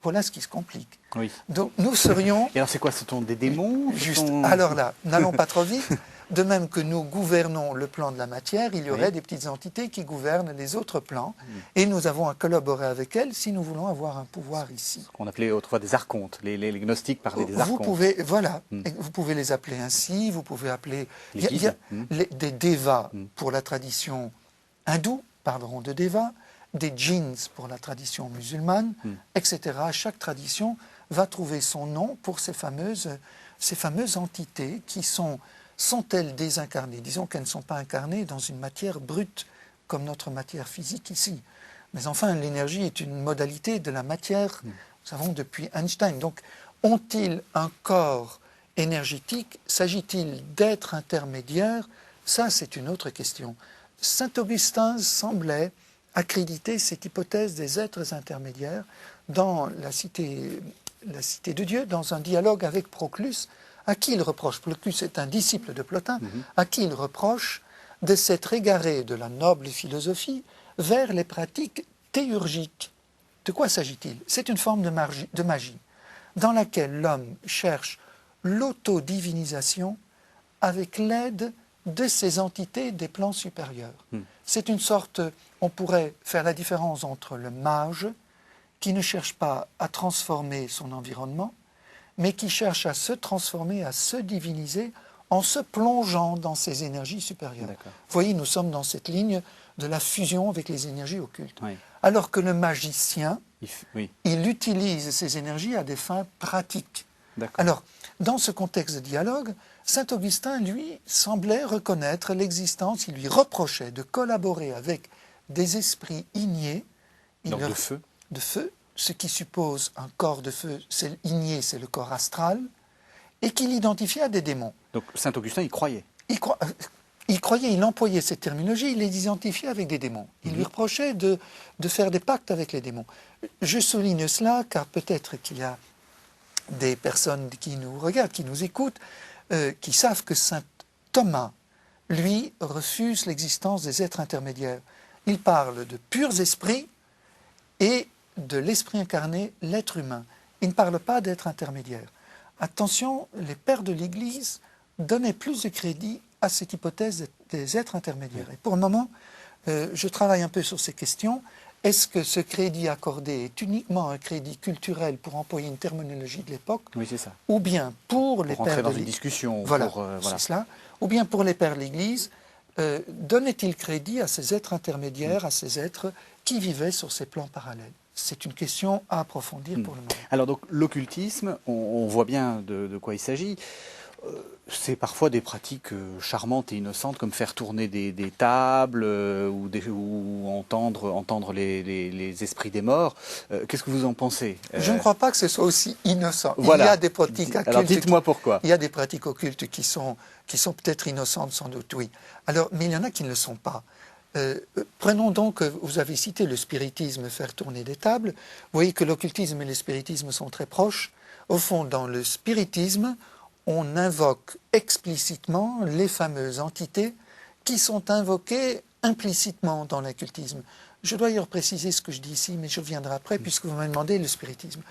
Voilà ce qui se complique. Oui. Donc nous serions... Et alors c'est quoi? Ce sont des démons? Juste. Alors là, n'allons pas trop vite. De même que nous gouvernons le plan de la matière, il y aurait des petites entités qui gouvernent les autres plans. Et nous avons à collaborer avec elles si nous voulons avoir un pouvoir ici. Ce qu'on appelait autrefois des archontes. Les gnostiques parlaient des archontes. Vous pouvez les appeler ainsi, vous pouvez appeler... Les Il y a guides. des devas pour la tradition hindoue, parleront de devas, des djinns pour la tradition musulmane, etc. Chaque tradition va trouver son nom pour ces fameuses entités qui sont-elles désincarnées? Disons qu'elles ne sont pas incarnées dans une matière brute comme notre matière physique ici. Mais enfin, l'énergie est une modalité de la matière, nous savons depuis Einstein. Donc, ont-ils un corps énergétique? S'agit-il d'êtres intermédiaires? Ça, c'est une autre question. Saint Augustin semblait accréditer cette hypothèse des êtres intermédiaires dans la cité de Dieu, dans un dialogue avec Proclus, à qui il reproche, Proclus est un disciple de Plotin, à qui il reproche de s'être égaré de la noble philosophie vers les pratiques théurgiques. De quoi s'agit-il? C'est une forme de magie. dans laquelle l'homme cherche l'autodivinisation avec l'aide de ces entités des plans supérieurs. C'est une sorte, on pourrait faire la différence entre le mage, qui ne cherche pas à transformer son environnement, mais qui cherche à se transformer, à se diviniser, en se plongeant dans ces énergies supérieures. Vous voyez, nous sommes dans cette ligne de la fusion avec les énergies occultes. Oui. Alors que le magicien, Oui. il utilise ces énergies à des fins pratiques. Alors, dans ce contexte de dialogue, saint Augustin, lui, semblait reconnaître l'existence, il lui reprochait de collaborer avec des esprits ignés. Donc de feu. De feu, ce qui suppose un corps de feu, c'est igné, c'est le corps astral, et qu'il identifiait à des démons. Donc saint Augustin, il croyait. Il croyait, il employait cette terminologie, il les identifiait avec des démons. Il lui reprochait de faire des pactes avec les démons. Je souligne cela car peut-être qu'il y a des personnes qui nous regardent, qui nous écoutent, qui savent que saint Thomas, lui, refuse l'existence des êtres intermédiaires. Il parle de purs esprits et de l'esprit incarné, l'être humain. Il ne parle pas d'être intermédiaire. Attention, les pères de l'Église donnaient plus de crédit à cette hypothèse des êtres intermédiaires. Et pour le moment, je travaille un peu sur ces questions. Est-ce que ce crédit accordé est uniquement un crédit culturel, pour employer une terminologie de l'époque? Oui, c'est ça. Ou bien pour les pères de dans une l'Église, discussion. voilà, voilà. c'est cela. Ou bien pour les pères de l'Église, donnait-il crédit à ces êtres intermédiaires, à ces êtres qui vivaient sur ces plans parallèles? C'est une question à approfondir pour le moment. Alors donc l'occultisme, on voit bien de quoi il s'agit. C'est parfois des pratiques charmantes et innocentes, comme faire tourner des tables ou entendre les esprits des morts. Qu'est-ce que vous en pensez? Je ne crois pas que ce soit aussi innocent. Voilà. Il y a des pratiques occultes. Alors dites-moi pourquoi. Il y a des pratiques occultes qui sont peut-être innocentes, sans doute, oui. Alors, mais il y en a qui ne le sont pas. Prenons donc, vous avez cité le spiritisme, faire tourner des tables. Vous voyez que l'occultisme et le spiritisme sont très proches. Au fond, dans le spiritisme, on invoque explicitement les fameuses entités qui sont invoquées implicitement dans l'occultisme. Je dois d'ailleurs préciser ce que je dis ici, mais je reviendrai après, puisque vous m'avez demandé le spiritisme.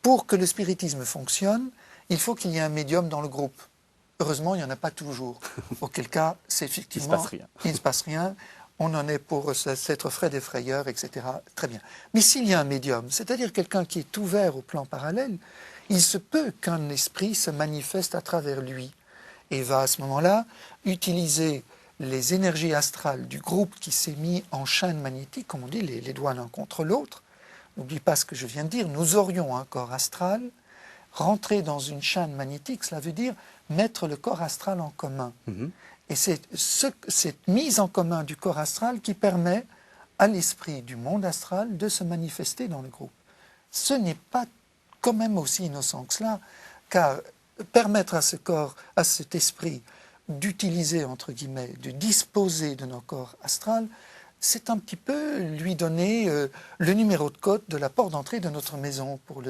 Pour que le spiritisme fonctionne, il faut qu'il y ait un médium dans le groupe. Heureusement, il n'y en a pas toujours. Auquel cas, c'est effectivement... Il ne se passe rien. On en est pour s'être frais des frayeurs, etc. Très bien. Mais s'il y a un médium, c'est-à-dire quelqu'un qui est ouvert au plan parallèle, il se peut qu'un esprit se manifeste à travers lui et va à ce moment-là utiliser les énergies astrales du groupe qui s'est mis en chaîne magnétique, comme on dit, les doigts l'un contre l'autre. N'oublie pas ce que je viens de dire, nous aurions un corps astral, rentrer dans une chaîne magnétique, cela veut dire mettre le corps astral en commun. Et c'est cette mise en commun du corps astral qui permet à l'esprit du monde astral de se manifester dans le groupe. Ce n'est pas quand même aussi innocent que cela, car permettre à ce corps, à cet esprit, d'utiliser, entre guillemets, de disposer de nos corps astrales, c'est un petit peu lui donner le numéro de code de la porte d'entrée de notre maison, pour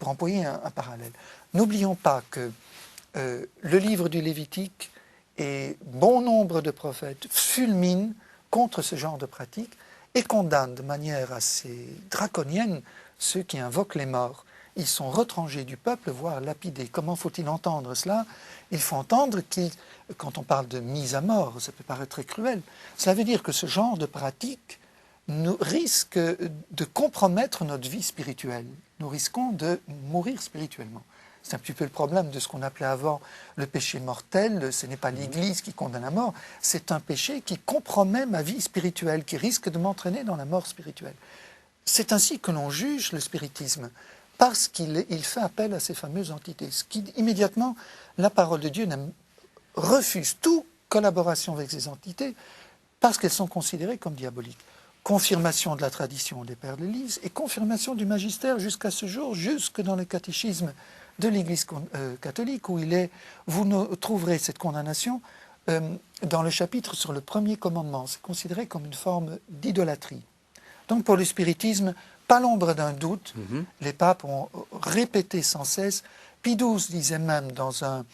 employer un parallèle. N'oublions pas que le livre du Lévitique et bon nombre de prophètes fulminent contre ce genre de pratique et condamnent de manière assez draconienne ceux qui invoquent les morts. Ils sont retranchés du peuple, voire lapidés. Comment faut-il entendre cela? Il faut entendre que, quand on parle de mise à mort, ça peut paraître très cruel, cela veut dire que ce genre de pratique nous risque de compromettre notre vie spirituelle. Nous risquons de mourir spirituellement. C'est un petit peu le problème de ce qu'on appelait avant le péché mortel. Ce n'est pas l'Église qui condamne à mort, c'est un péché qui compromet ma vie spirituelle, qui risque de m'entraîner dans la mort spirituelle. C'est ainsi que l'on juge le spiritisme, parce qu'il fait appel à ces fameuses entités. Ce qui, immédiatement, la parole de Dieu refuse toute collaboration avec ces entités, parce qu'elles sont considérées comme diaboliques. Confirmation de la tradition des pères de l'Église et confirmation du magistère jusqu'à ce jour, jusque dans le catéchisme de l'Église catholique, où vous trouverez cette condamnation dans le chapitre sur le premier commandement. C'est considéré comme une forme d'idolâtrie. Donc pour le spiritisme, pas l'ombre d'un doute, les papes ont répété sans cesse. Pie XII disait même dans un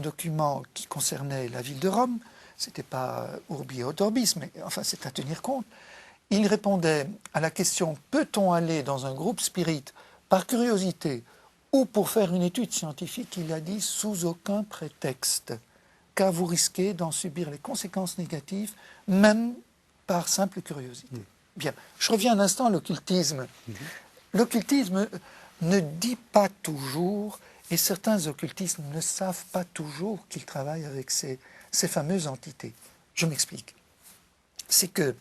document qui concernait la ville de Rome, c'était pas urbi et orbis, mais enfin c'est à tenir compte, il répondait à la question « Peut-on aller dans un groupe spirit par curiosité ou pour faire une étude scientifique, il a dit sous aucun prétexte, car vous risquez d'en subir les conséquences négatives, même par simple curiosité. Bien, je reviens un instant à l'occultisme. L'occultisme ne dit pas toujours, et certains occultistes ne savent pas toujours qu'ils travaillent avec ces fameuses entités. Je m'explique. C'est que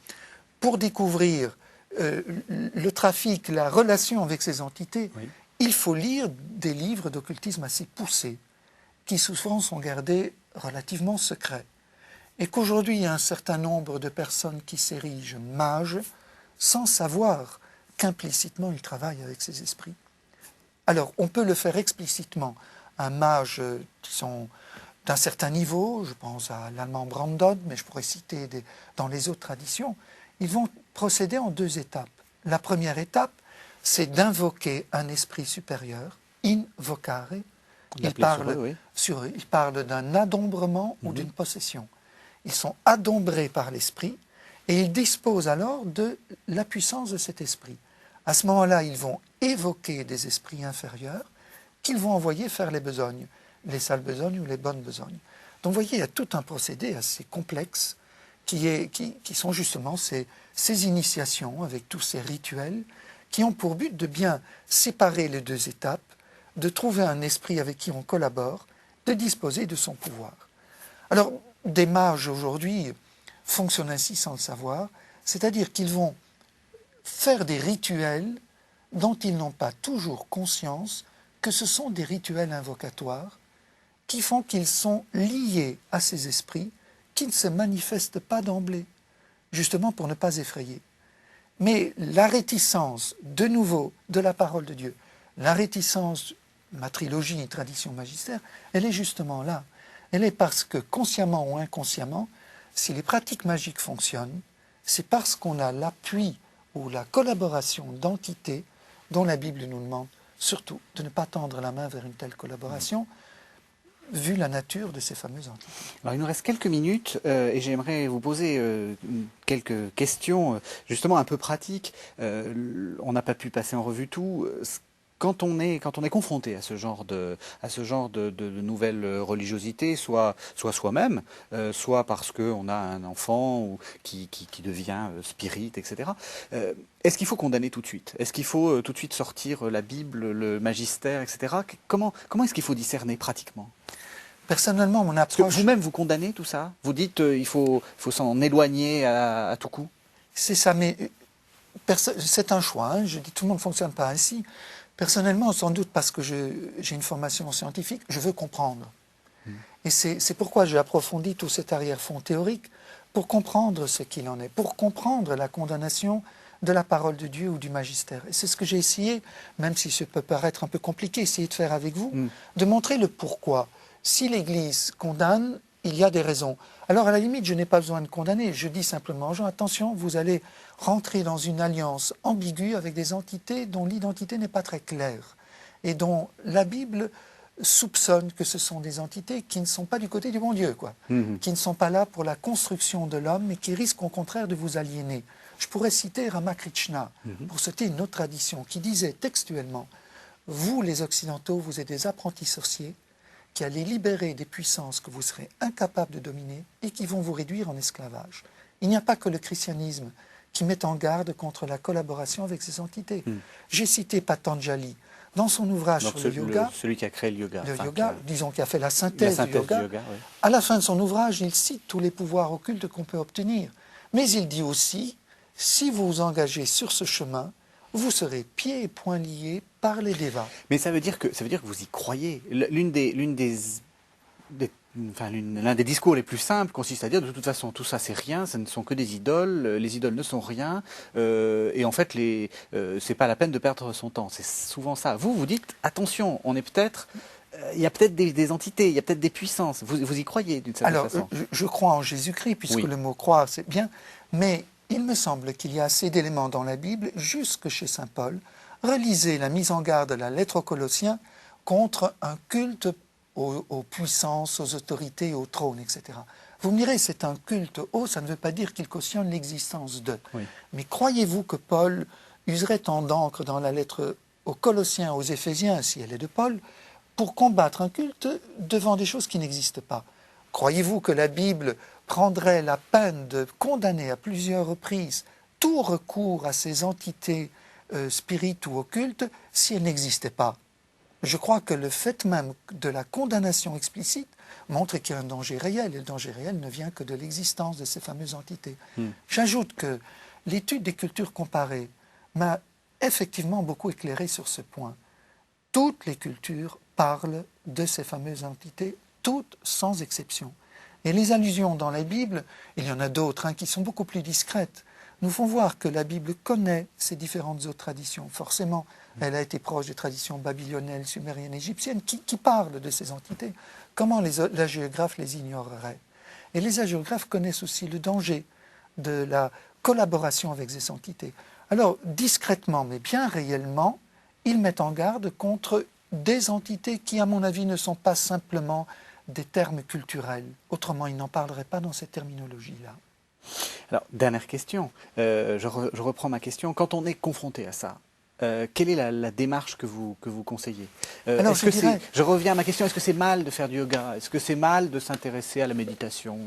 pour découvrir le trafic, la relation avec ces entités, il faut lire des livres d'occultisme assez poussés, qui souvent sont gardés relativement secrets. Et qu'aujourd'hui, il y a un certain nombre de personnes qui s'érigent mages sans savoir qu'implicitement ils travaillent avec ces esprits. Alors, on peut le faire explicitement. Un mage, disons, d'un certain niveau, je pense à l'allemand Brandon, mais je pourrais citer dans les autres traditions, ils vont procéder en 2 étapes. La première étape, c'est d'invoquer un esprit supérieur, invocare. Il parle d'un adombrement ou d'une possession. Ils sont adombrés par l'esprit et ils disposent alors de la puissance de cet esprit. À ce moment-là, ils vont évoquer des esprits inférieurs qu'ils vont envoyer faire les besognes, les sales besognes ou les bonnes besognes. Donc vous voyez, il y a tout un procédé assez complexe qui sont justement ces initiations avec tous ces rituels qui ont pour but de bien séparer les 2 étapes, de trouver un esprit avec qui on collabore, de disposer de son pouvoir. Alors, des mages aujourd'hui fonctionnent ainsi sans le savoir, c'est-à-dire qu'ils vont faire des rituels dont ils n'ont pas toujours conscience que ce sont des rituels invocatoires qui font qu'ils sont liés à ces esprits qui ne se manifestent pas d'emblée, justement pour ne pas effrayer. Mais la réticence, de nouveau, de la parole de Dieu, la réticence, ma trilogie, tradition magistère, elle est justement là. Elle est parce que, consciemment ou inconsciemment, si les pratiques magiques fonctionnent, c'est parce qu'on a l'appui ou la collaboration d'entités dont la Bible nous demande surtout de ne pas tendre la main vers une telle collaboration, vu la nature de ces fameuses entités. Alors, il nous reste quelques minutes et j'aimerais vous poser quelques questions justement un peu pratiques. On n'a pas pu passer en revue tout. Quand on est confronté à ce genre de nouvelles religiosités, soit soi-même, soit parce qu'on a un enfant qui devient spirit, etc. Est-ce qu'il faut condamner tout de suite? Est-ce qu'il faut tout de suite sortir la Bible, le magistère, etc. Comment est-ce qu'il faut discerner pratiquement? Personnellement, mon approche... Parce que vous-même, vous condamnez tout ça? Vous dites qu'il faut s'en éloigner à tout coup? C'est ça, mais c'est un choix. Hein. Je dis tout le monde ne fonctionne pas ainsi. Personnellement, sans doute parce que j'ai une formation scientifique, je veux comprendre. Et c'est pourquoi j'ai approfondi tout cet arrière-fond théorique, pour comprendre ce qu'il en est, pour comprendre la condamnation de la parole de Dieu ou du magistère. Et c'est ce que j'ai essayé, même si ça peut paraître un peu compliqué, essayer de faire avec vous, de montrer le pourquoi. Si l'Église condamne, il y a des raisons. Alors à la limite, je n'ai pas besoin de condamner, je dis simplement aux gens, attention, vous allez rentrer dans une alliance ambiguë avec des entités dont l'identité n'est pas très claire et dont la Bible soupçonne que ce sont des entités qui ne sont pas du côté du bon Dieu, qui ne sont pas là pour la construction de l'homme, mais qui risquent au contraire de vous aliéner. Je pourrais citer Ramakrishna, pour citer une autre tradition, qui disait textuellement « Vous, les Occidentaux, vous êtes des apprentis sorciers qui allez libérer des puissances que vous serez incapables de dominer et qui vont vous réduire en esclavage. » Il n'y a pas que le christianisme qui met en garde contre la collaboration avec ces entités. J'ai cité Patanjali. Dans son ouvrage sur le yoga, celui qui a créé le yoga. Disons qui a fait la synthèse du yoga, à la fin de son ouvrage, il cite tous les pouvoirs occultes qu'on peut obtenir. Mais il dit aussi, si vous vous engagez sur ce chemin, vous serez pieds et poings liés par les dévas. Mais ça veut dire que vous y croyez. L'un des discours les plus simples consiste à dire de toute façon tout ça c'est rien, ce ne sont que des idoles, les idoles ne sont rien, et en fait c'est pas la peine de perdre son temps. C'est souvent ça. Vous dites attention, on est peut-être, il y a peut-être des entités, il y a peut-être des puissances. Vous y croyez d'une certaine façon? Alors je crois en Jésus-Christ puisque le mot croire c'est bien, mais il me semble qu'il y a assez d'éléments dans la Bible, jusque chez saint Paul. Relisez la mise en garde de la lettre aux Colossiens contre un culte aux puissances, aux autorités, au trône, etc. Vous me direz, c'est un culte haut, ça ne veut pas dire qu'il cautionne l'existence d'eux. Oui. Mais croyez-vous que Paul userait tant d'encre dans la lettre aux Colossiens, aux Éphésiens, si elle est de Paul, pour combattre un culte devant des choses qui n'existent pas. Croyez-vous que la Bible prendrait la peine de condamner à plusieurs reprises tout recours à ces entités spirites ou occultes si elles n'existaient pas? Je crois que le fait même de la condamnation explicite montre qu'il y a un danger réel, et le danger réel ne vient que de l'existence de ces fameuses entités. J'ajoute que l'étude des cultures comparées m'a effectivement beaucoup éclairé sur ce point. Toutes les cultures parlent de ces fameuses entités, toutes sans exception. Et les allusions dans la Bible, il y en a d'autres qui sont beaucoup plus discrètes, nous font voir que la Bible connaît ces différentes autres traditions. Forcément, elle a été proche des traditions babyloniennes, sumériennes, égyptiennes, qui parlent de ces entités. Comment les hagiographes les ignoreraient? Et les hagiographes connaissent aussi le danger de la collaboration avec ces entités. Alors, discrètement, mais bien réellement, ils mettent en garde contre des entités qui, à mon avis, ne sont pas simplement des termes culturels. Autrement, ils n'en parleraient pas dans cette terminologie-là. Alors, dernière question. Je reprends ma question. Quand on est confronté à ça, quelle est la démarche que vous conseillez? Alors, je reviens à ma question, est-ce que c'est mal de faire du yoga? Est-ce que c'est mal de s'intéresser à la méditation?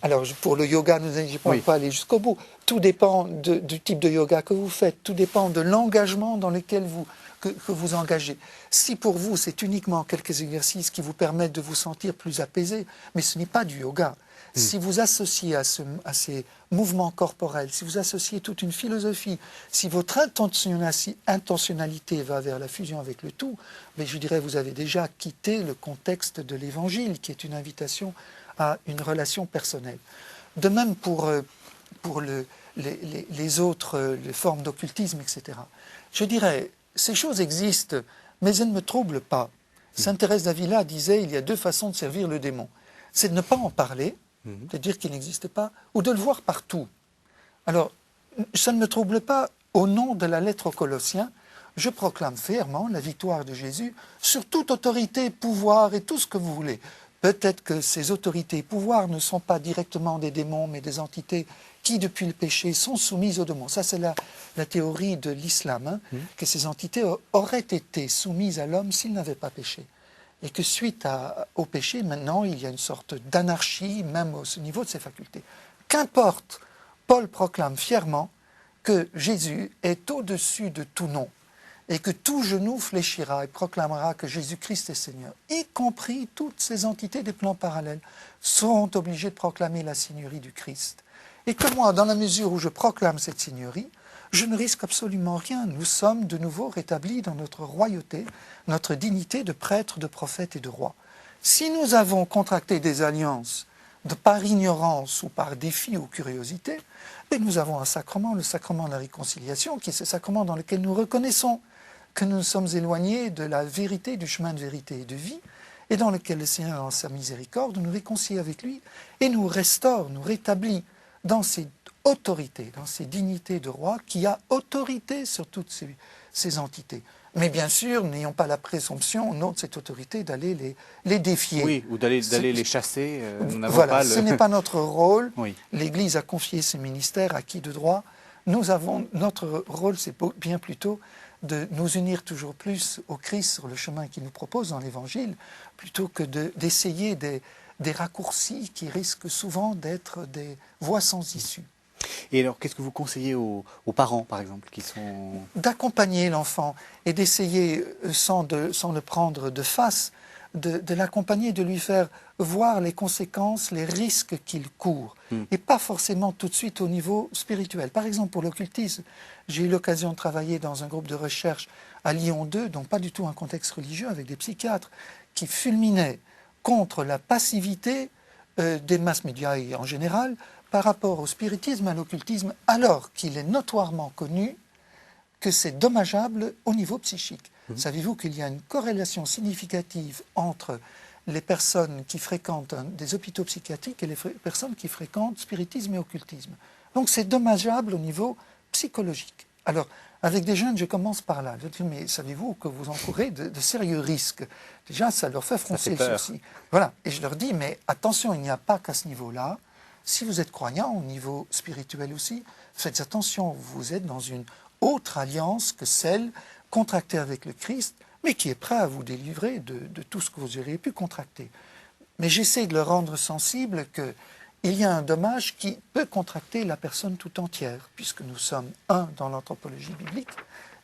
Alors, pour le yoga, nous ne pouvons pas aller jusqu'au bout. Tout dépend du type de yoga que vous faites. Tout dépend de l'engagement dans lequel que vous engagez. Si pour vous, c'est uniquement quelques exercices qui vous permettent de vous sentir plus apaisé, mais ce n'est pas du yoga. Si vous associez à ces mouvements corporels, si vous associez toute une philosophie, si votre intentionnalité va vers la fusion avec le tout, mais je dirais vous avez déjà quitté le contexte de l'Évangile, qui est une invitation à une relation personnelle. De même pour les autres les formes d'occultisme, etc. Je dirais, ces choses existent, mais elles ne me troublent pas. Sainte Thérèse d'Avila disait, il y a deux façons de servir le démon. C'est de ne pas en parler, de dire qu'il n'existe pas, ou de le voir partout. Alors, ça ne me trouble pas. Au nom de la lettre aux Colossiens, je proclame fièrement la victoire de Jésus sur toute autorité, pouvoir et tout ce que vous voulez. Peut-être que ces autorités et pouvoirs ne sont pas directement des démons, mais des entités qui, depuis le péché, sont soumises aux démons. Ça, c'est la théorie de l'islam, que ces entités auraient été soumises à l'homme s'il n'avait pas péché. Et que suite au péché, maintenant, il y a une sorte d'anarchie, même au niveau de ses facultés. Qu'importe, Paul proclame fièrement que Jésus est au-dessus de tout nom, et que tout genou fléchira et proclamera que Jésus-Christ est Seigneur, y compris toutes ces entités des plans parallèles, sont obligées de proclamer la Seigneurie du Christ. Et que moi, dans la mesure où je proclame cette Seigneurie, je ne risque absolument rien. Nous sommes de nouveau rétablis dans notre royauté, notre dignité de prêtre, de prophète et de roi. Si nous avons contracté des alliances par ignorance ou par défi ou curiosité, nous avons un sacrement, le sacrement de la réconciliation, qui est ce sacrement dans lequel nous reconnaissons que nous sommes éloignés de la vérité, du chemin de vérité et de vie, et dans lequel le Seigneur, en sa miséricorde, nous réconcilie avec lui et nous restaure, nous rétablit dans ses autorités, dans ses dignités de roi, qui a autorité sur toutes ces entités. Mais bien sûr, n'ayons pas la présomption, au nom de cette autorité, d'aller les défier. Oui, ou d'aller les chasser. Voilà, ce n'est pas notre rôle. Oui. L'Église a confié ses ministères à qui de droit. Notre rôle, c'est bien plutôt de nous unir toujours plus au Christ sur le chemin qu'il nous propose dans l'Évangile, plutôt que d'essayer des raccourcis qui risquent souvent d'être des voies sans issue. Et alors, qu'est-ce que vous conseillez aux parents, par exemple, qui sont... D'accompagner l'enfant et d'essayer, sans le prendre de face, de l'accompagner, de lui faire voir les conséquences, les risques qu'il court, et pas forcément tout de suite au niveau spirituel. Par exemple, pour l'occultisme, j'ai eu l'occasion de travailler dans un groupe de recherche à Lyon 2, donc pas du tout un contexte religieux, avec des psychiatres qui fulminaient contre la passivité des masses médias et en général par rapport au spiritisme et à l'occultisme, alors qu'il est notoirement connu que c'est dommageable au niveau psychique. Savez-vous qu'il y a une corrélation significative entre les personnes qui fréquentent des hôpitaux psychiatriques et les personnes qui fréquentent spiritisme et occultisme? Donc c'est dommageable au niveau psychologique. Alors, avec des jeunes, je commence par là. Je dis, mais savez-vous que vous encourez de sérieux risques? Déjà, ça leur fait froncer le sourcil. Voilà. Et je leur dis, mais attention, il n'y a pas qu'à ce niveau-là. Si vous êtes croyant au niveau spirituel aussi, faites attention, vous êtes dans une autre alliance que celle contracté avec le Christ, mais qui est prêt à vous délivrer de tout ce que vous auriez pu contracter. Mais j'essaie de le rendre sensible qu'il y a un dommage qui peut contracter la personne tout entière, puisque nous sommes un dans l'anthropologie biblique.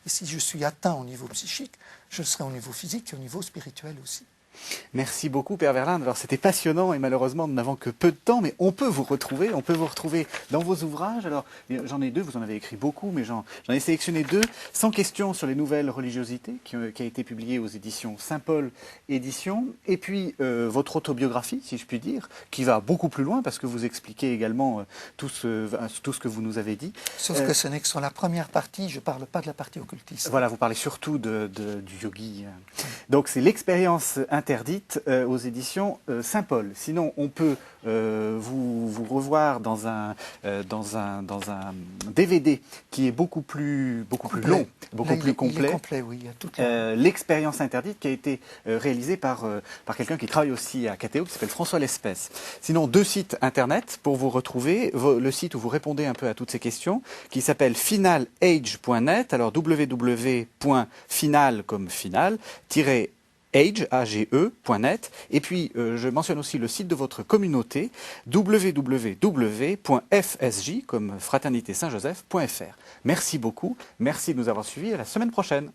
Et si je suis atteint au niveau psychique, je serai au niveau physique et au niveau spirituel aussi. Merci beaucoup, Père Verlaine. Alors, c'était passionnant et malheureusement, nous n'avons que peu de temps, mais on peut vous retrouver dans vos ouvrages. Alors, j'en ai deux, vous en avez écrit beaucoup, mais j'en ai sélectionné deux. 100 questions sur les nouvelles religiosités, qui a été publié aux éditions Saint-Paul Éditions. Et puis, votre autobiographie, si je puis dire, qui va beaucoup plus loin, parce que vous expliquez également tout ce que vous nous avez dit. Sauf que ce n'est que sur la première partie, je ne parle pas de la partie occultiste. Voilà, vous parlez surtout du yogi. Donc, c'est l'expérience interdite aux éditions Saint-Paul. Sinon, on peut vous revoir dans un DVD qui est beaucoup plus long, beaucoup plus complet. Il est complet, oui. L'expérience interdite qui a été réalisée par quelqu'un qui travaille aussi à KTO, qui s'appelle François Lespès. Sinon, 2 sites internet pour vous retrouver. Le site où vous répondez un peu à toutes ces questions, qui s'appelle finalage.net. Alors www.final comme final, age.net. Et puis, je mentionne aussi le site de votre communauté, www.fsj, comme Fraternité Saint-Joseph.fr. Merci beaucoup, merci de nous avoir suivis, à la semaine prochaine.